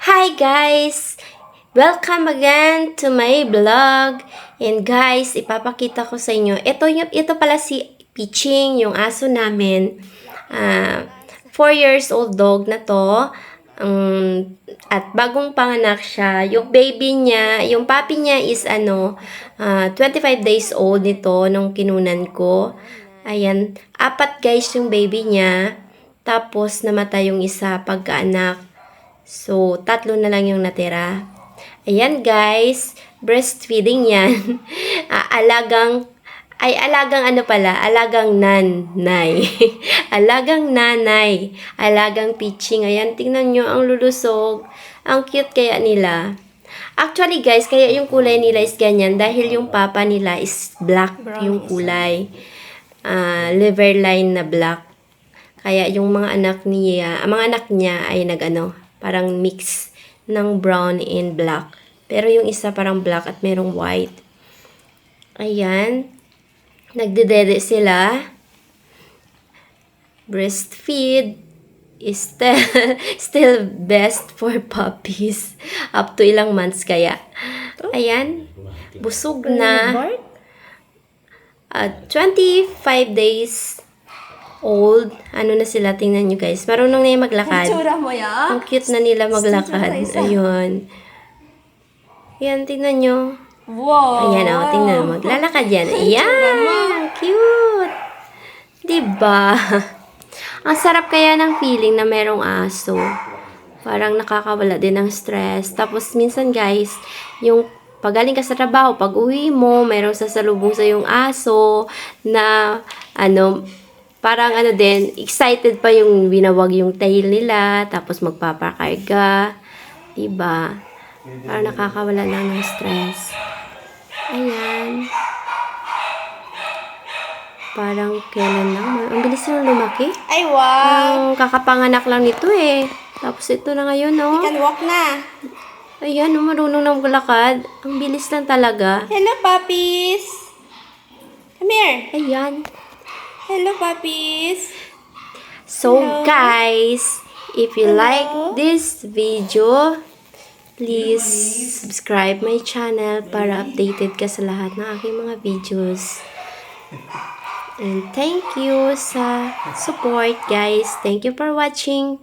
Hi guys! Welcome again to my vlog. And guys, ipapakita ko sa inyo. Ito pala si Piching, yung aso namin. 4 years old dog na to. At bagong panganak siya. Yung baby niya, yung puppy niya is 25 days old nito nung kinunan ko. Ayan, 4 guys yung baby niya. Tapos namatay yung isa pagkaanak. So, 3 na lang yung natira. Ayan guys, breastfeeding yan. Alagang nanay. Alagang nanay. Alagang pitching. Ayan, tingnan nyo, ang lulusog. Ang cute kaya nila. Actually guys, kaya yung kulay nila is ganyan dahil yung papa nila is black yung kulay. Liver line na black. Kaya yung mga anak niya ay parang mix ng brown and black. Pero yung isa parang black at merong white. Ayan. Nagdedede sila. Breastfeed is still best for puppies. Up to ilang months kaya. Ayan. Busog na. 25 days old. Ano na sila, tingnan nyo guys. Marunong na yung maglakad. Ang cute na nila maglakad. Ayun. Ayan, tingnan nyo. Wow! Ayan, tingnan mo. Maglalakad yan. Ayan! Ang cute! Diba? Ang sarap kaya ng feeling na merong aso. Parang nakakawala din ng stress. Tapos minsan guys, yung pagaling ka sa trabaho, pag uwi mo, merong sasalubong sa yung aso na parang din, excited pa yung binawag yung tail nila, tapos magpapakarga. Diba? Parang nakakawala lang ng stress. Ayan. Parang kailan lang. Ang bilis nang lumaki. Ay, wow! Ang kakapanganak lang nito eh. Tapos ito na ngayon, no? You can walk na. Ayan, marunong na maglakad. Ang bilis lang talaga. Hello, puppies! Come here. Ayan. Hello, puppies. So, Hello. guys, if you Hello. like this video, please subscribe my channel para updated ka sa lahat ng aking mga videos. And thank you sa support, guys. Thank you for watching.